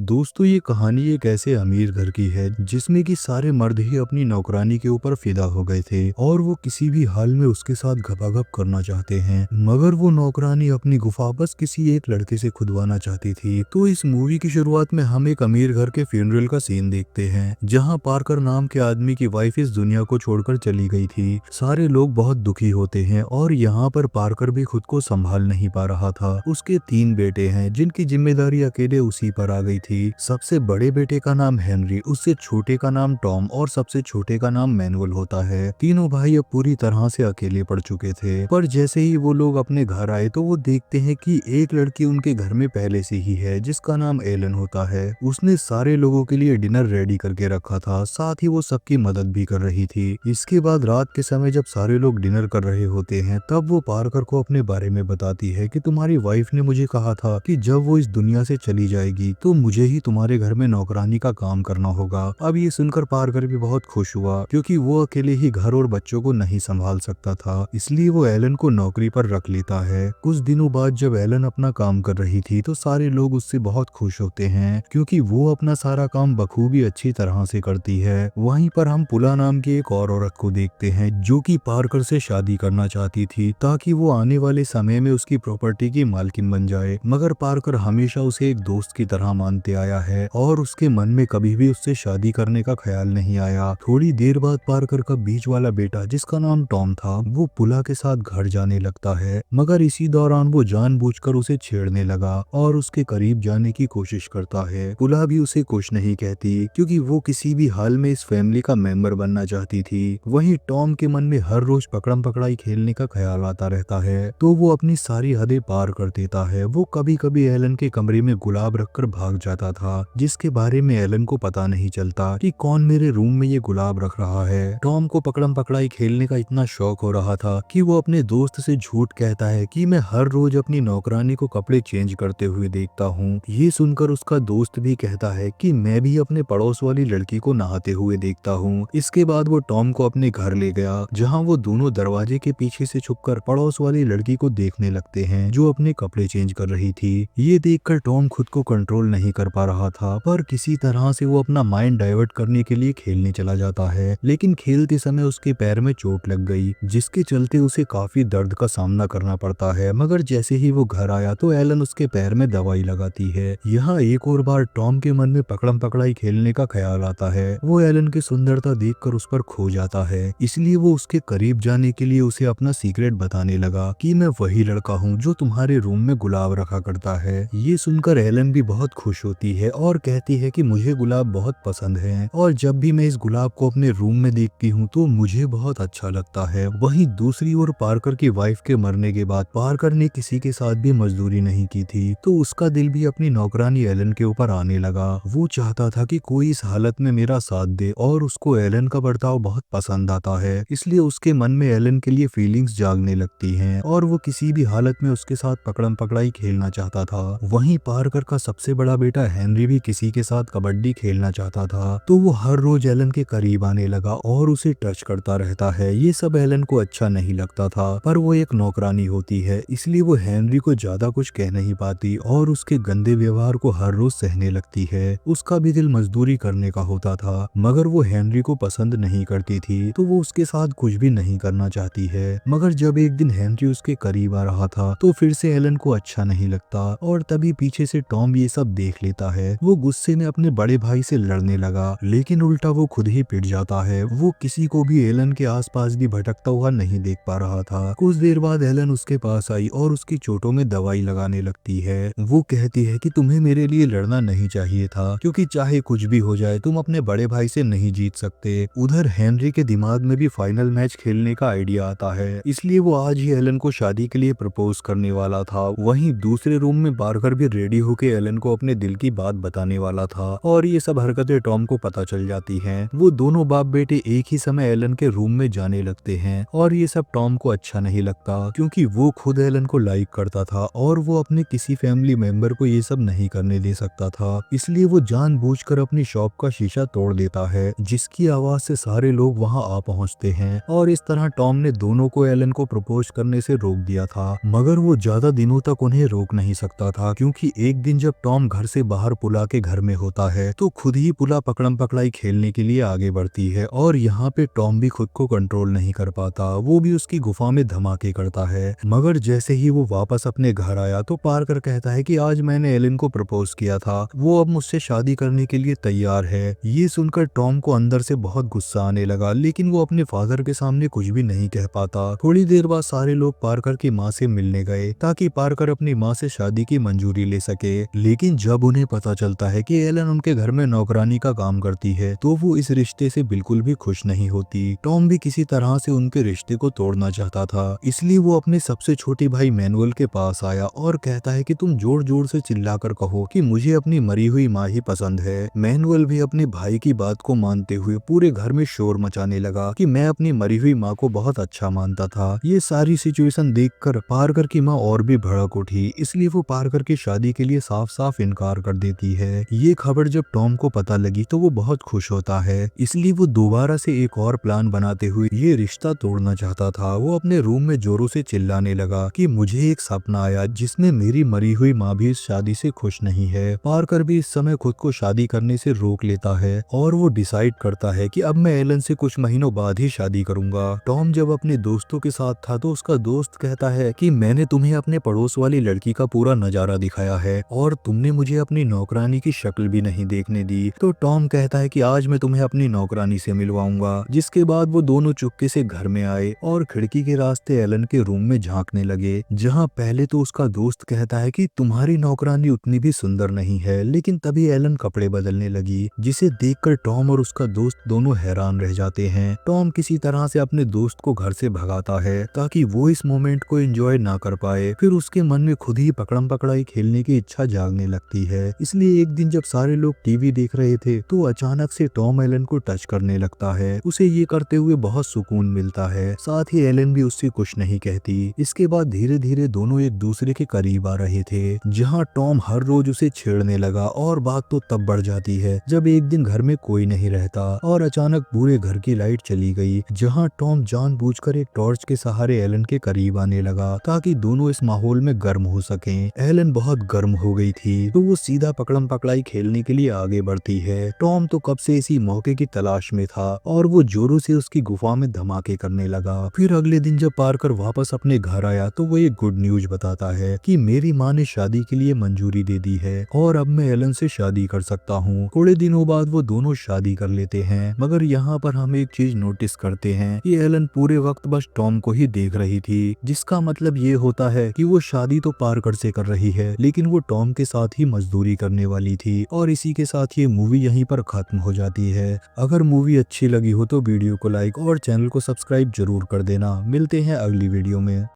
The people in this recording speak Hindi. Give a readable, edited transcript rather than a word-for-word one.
दोस्तों, ये कहानी एक ऐसे अमीर घर की है जिसमें कि सारे मर्द ही अपनी नौकरानी के ऊपर फिदा हो गए थे और वो किसी भी हाल में उसके साथ घपाघप करना चाहते हैं। मगर वो नौकरानी अपनी गुफा बस किसी एक लड़के से खुदवाना चाहती थी। तो इस मूवी की शुरुआत में हम एक अमीर घर के फ्यूनरल का सीन देखते हैं जहां पार्कर नाम के आदमी की वाइफ इस दुनिया को छोड़कर चली गई थी। सारे लोग बहुत दुखी होते हैं और यहाँ पर पार्कर भी खुद को संभाल नहीं पा रहा था। उसके 3 बेटे हैं जिनकी जिम्मेदारी अकेले उसी पर आ गई थी। सबसे बड़े बेटे का नाम हेनरी, उससे छोटे का नाम टॉम और सबसे छोटे का नाम मैनुअल होता है। तीनों भाई अब पूरी तरह से अकेले पड़ चुके थे। पर जैसे ही वो लोग अपने घर आए तो वो देखते हैं कि एक लड़की उनके घर में पहले से ही है जिसका नाम एलन होता है। उसने सारे लोगों के लिए डिनर रेडी करके रखा था, साथ ही वो सबकी मदद भी कर रही थी। इसके बाद रात के समय जब सारे लोग डिनर कर रहे होते हैं तब वो पार्कर को अपने बारे में बताती है कि तुम्हारी वाइफ ने मुझे कहा था कि जब वो इस दुनिया से चली जाएगी तो मुझे ही तुम्हारे घर में नौकरानी का काम करना होगा। अब ये सुनकर पार्कर भी बहुत खुश हुआ क्योंकि वो अकेले ही घर और बच्चों को नहीं संभाल सकता था, इसलिए वो एलन को नौकरी पर रख लेता है। कुछ दिनों बाद जब एलन अपना काम कर रही थी तो सारे लोग उससे बहुत खुश होते हैं क्योंकि वो अपना सारा काम बखूबी अच्छी तरह से करती है। वहीं पर हम पुला नाम की एक और औरत को देखते हैं जो कि पार्कर से शादी करना चाहती थी ताकि वो आने वाले समय में उसकी प्रॉपर्टी की मालकिन बन जाए। मगर पार्कर हमेशा उसे एक दोस्त की तरह मानते आया है और उसके मन में कभी भी उससे शादी करने का ख्याल नहीं आया। थोड़ी देर बाद पार्कर का बीच वाला बेटा जिसका नाम टॉम था वो पुला के साथ घर जाने लगता है, मगर इसी दौरान वो जानबूझकर उसे छेड़ने लगा और उसके करीब जाने की कोशिश करता है। पुला भी उसे कुछ नहीं कहती क्योंकि वो किसी भी हाल में इस फैमिली का मेंबर बनना चाहती थी। वहीं टॉम के मन में हर रोज पकड़म पकड़ाई खेलने का ख्याल आता रहता है तो वो अपनी सारी हदें पार कर देता है। वो कभी कभी एलन के कमरे में गुलाब रखकर भाग जाता था जिसके बारे में एलन को पता नहीं चलता कि कौन मेरे रूम में ये गुलाब रख रहा है। टॉम को पकड़म पकड़ाई खेलने का इतना शौक हो रहा था कि वो अपने दोस्त से झूठ कहता है कि मैं हर रोज अपनी नौकरानी को कपड़े चेंज करते हुए देखता हूँ। ये सुनकर उसका दोस्त भी कहता है कि मैं भी अपने पड़ोस वाली लड़की को नहाते हुए देखता हूँ। इसके बाद वो टॉम को अपने घर ले गया जहाँ वो दोनों दरवाजे के पीछे से छुपकर पड़ोस वाली लड़की को देखने लगते हैं जो अपने कपड़े चेंज कर रही थी। ये देखकर टॉम खुद को कंट्रोल नहीं कर पा रहा था, पर किसी तरह से वो अपना माइंड डाइवर्ट करने के लिए खेलने चला जाता है। लेकिन खेलते समय उसके पैर में चोट लग गई जिसके चलते उसे काफी दर्द का सामना करना पड़ता है। मगर जैसे ही वो घर आया तो एलन उसके पैर में दवाई लगाती है। यहाँ एक और बार टॉम के मन में पकड़म पकड़ाई खेलने का ख्याल आता है। वो एलन की सुंदरता देखकर उस पर खो जाता है, इसलिए वो उसके करीब जाने के लिए उसे अपना सीक्रेट बताने लगा कि मैं वही लड़का हूँ जो तुम्हारे रूम में गुलाब रखा करता है। ये सुनकर एलन भी बहुत खुश होती है और कहती है कि मुझे गुलाब बहुत पसंद है और जब भी मैं इस गुलाब को अपने रूम में देखती हूँ तो मुझे बहुत अच्छा लगता है। वहीं दूसरी ओर पार्कर की वाइफ के मरने के बाद पार्कर ने किसी के साथ भी मजदूरी नहीं की थी तो उसका दिल भी अपनी नौकरानी एलन के ऊपर आने लगा। वो चाहता था कि कोई इस हालत में मेरा साथ दे और उसको एलन का बर्ताव बहुत पसंद आता है, इसलिए उसके मन में एलन के लिए फीलिंग्स जागने लगती हैं और वो किसी भी हालत में उसके साथ पकड़म पकड़ाई खेलना चाहता था। वहीं पार्कर का सबसे बड़ा बेटा हेनरी भी किसी के साथ कबड्डी खेलना चाहता था तो वो हर रोज एलन के करीब आने लगा और उसे टच करता रहता है। ये सब एलन को अच्छा नहीं लगता था, पर वो एक नौकरानी होती है इसलिए वो हेनरी को ज्यादा कुछ कह नहीं पाती और उसके गंदे व्यवहार को हर रोज सहने लगती है। उसका भी दिल मजदूरी करने का होता था, मगर वो हेनरी को पसंद नहीं करती थी तो वो उसके साथ कुछ भी नहीं करना चाहती है। मगर जब एक दिन हेनरी उसके करीब आ रहा था तो फिर से एलन को अच्छा नहीं लगता और तभी पीछे से टॉम ये सब देख लेता है। वो गुस्से में अपने बड़े भाई से लड़ने लगा, लेकिन उल्टा वो खुद ही पिट जाता है। वो किसी को भी एलन के आसपास भी भटकता हुआ नहीं देख पा रहा था। कुछ देर बाद एलन उसके पास आई और उसकी चोटों में दवाई लगाने लगती है। वो कहती है कि तुम्हें मेरे लिए लड़ना नहीं चाहिए था क्योंकि चाहे कुछ भी हो जाए तुम अपने बड़े भाई से नहीं जीत सकते। उधर हेनरी के दिमाग में भी फाइनल मैच खेलने का आइडिया आता है, इसलिए वो आज ही एलन को शादी के लिए प्रपोज करने वाला था। वहीं दूसरे रूम में पार्कर भी रेडी होके एलन को अपने दिल की बात बताने वाला था और ये सब हरकतें टॉम को पता चल जाती हैं। वो दोनों बाप बेटे एक ही समय एलन के रूम में जाने लगते हैं और ये सब टॉम को अच्छा नहीं लगता क्योंकि वो खुद एलन को लाइक करता था और वो अपने किसी फैमिली मेंबर को ये सब नहीं करने दे सकता था, इसलिए वो जानबूझकर अपनी शॉप का शीशा तोड़ देता है जिसकी आवाज से सारे लोग वहां आ पहुंचते हैं और इस तरह टॉम ने दोनों को एलन को प्रपोज करने से रोक दिया था। मगर वो ज्यादा दिनों तक उन्हें रोक नहीं सकता था क्योंकि एक दिन जब टॉम घर से बाहर पुला के घर में होता है तो खुद ही पुला पकड़म पकड़ाई खेलने के लिए आगे बढ़ती है और यहाँ पे टॉम भी खुद को कंट्रोल नहीं कर पाता, वो भी उसकी गुफा में धमाके करता है। मगर जैसे ही वो वापस अपने घर आया तो पार्कर कहता है कि आज मैंने एलन को प्रपोज किया था, वो अब मुझसे शादी करने के लिए तैयार है। ये सुनकर टॉम को अंदर से बहुत गुस्सा आने लगा, लेकिन वो अपने फादर के सामने कुछ भी नहीं कह पाता। थोड़ी देर बाद सारे लोग पार्कर की माँ से मिलने गए ताकि पार्कर अपनी माँ से शादी की मंजूरी ले सके, लेकिन जब उन्हें पता चलता है कि एलन उनके घर में नौकरानी का काम करती है तो वो इस रिश्ते से बिल्कुल भी खुश नहीं होती। टॉम भी किसी तरह से उनके रिश्ते को तोड़ना चाहता था, इसलिए वो अपने सबसे छोटे भाई मैनुअल के पास आया और कहता है कि तुम जोर जोर से चिल्लाकर कहो कि मुझे अपनी मरी हुई माँ ही पसंद है। मैनुअल भी अपने भाई की बात को मानते हुए पूरे घर में शोर मचाने लगा कि मैं अपनी मरी हुई माँ को बहुत अच्छा मानता था। ये सारी सिचुएशन देखकर पार्कर की माँ और भी भड़क उठी, इसलिए वो पार्कर की शादी के लिए साफ साफ इनकार कर देती है। ये खबर जब टॉम को पता लगी तो वो बहुत खुश होता है, इसलिए वो दोबारा से एक और प्लान बनाते हुए ये रिश्ता तोड़ना चाहता था। वो अपने रूम में जोरों से चिल्लाने लगा कि मुझे एक सपना आया जिसमें मेरी मरी हुई माँ भी इस शादी से खुश नहीं है। पार्कर भी इस समय खुद को शादी करने से रोक लेता है और वो डिसाइड करता है कि अब मैं एलन से कुछ महीनों बाद ही शादी करूंगा। टॉम जब अपने दोस्तों के साथ था तो उसका दोस्त कहता है कि मैंने तुम्हें अपने पड़ोस वाली लड़की का पूरा नजारा दिखाया है और तुमने मुझे अपनी नौकरानी की शक्ल भी नहीं देखने दी। तो टॉम कहता है कि आज मैं तुम्हें अपनी नौकरानी से मिलवाऊंगा। जिसके बाद वो दोनों चुपके से घर में आए और खिड़की के रास्ते एलन के रूम में झांकने लगे, जहां पहले तो उसका दोस्त कहता है कि तुम्हारी नौकरानी उतनी भी सुंदर नहीं है, लेकिन तभी एलन कपड़े बदलने लगी, जिसे देखकर टॉम और उसका दोस्त दोनों हैरान रह जाते हैं। टॉम किसी तरह से अपने दोस्त को घर से भगाता है ताकि वो इस मोमेंट को एंजॉय ना कर पाए। फिर उसके मन में खुद ही पकड़म पकड़ाई खेलने की इच्छा जागने लगती है। इसलिए एक दिन जब सारे लोग टीवी देख रहे थे तो अचानक से टॉम एलन को टच करने लगता है। उसे ये करते हुए बहुत सुकून मिलता है, साथ ही एलन भी उससे कुछ नहीं कहती। इसके बाद धीरे धीरे दोनों एक दूसरे के करीब आ रहे थे, जहाँ टॉम हर रोज उसे छेड़ने लगा और बात तो तब बढ़ जाती है जब एक दिन घर में कोई नहीं रहता और अचानक पूरे घर की लाइट चली गई, जहाँ टॉम जानबूझकर एक टॉर्च के सहारे एलन के करीब आने लगा ताकि दोनों इस माहौल में गर्म हो सकें। एलन बहुत गर्म हो गई थी तो वो सीधा पकड़म पकड़ाई खेलने के लिए आगे बढ़ती है। टॉम तो कब से इसी मौके की तलाश में था और वो जोरों से उसकी गुफा में धमाके करने लगा। फिर अगले दिन जब पार्कर वापस अपने घर आया तो वो एक गुड न्यूज बताता है कि मेरी माँ ने शादी के लिए मंजूरी दे दी है और अब मैं एलन से शादी कर सकता हूँ। थोड़े दिनों बाद वो दोनों शादी कर लेते हैं, मगर यहाँ पर हम एक चीज नोटिस करते हैं कि एलन पूरे वक्त बस टॉम को ही देख रही थी, जिसका मतलब ये होता है कि वो शादी तो पार्कर से कर रही है लेकिन वो टॉम के साथ ही मजदूरी करने वाली थी। और इसी के साथ ये मूवी यहीं पर खत्म हो जाती है। अगर मूवी अच्छी लगी हो तो वीडियो को लाइक और चैनल को सब्सक्राइब जरूर कर देना। मिलते हैं अगली वीडियो में।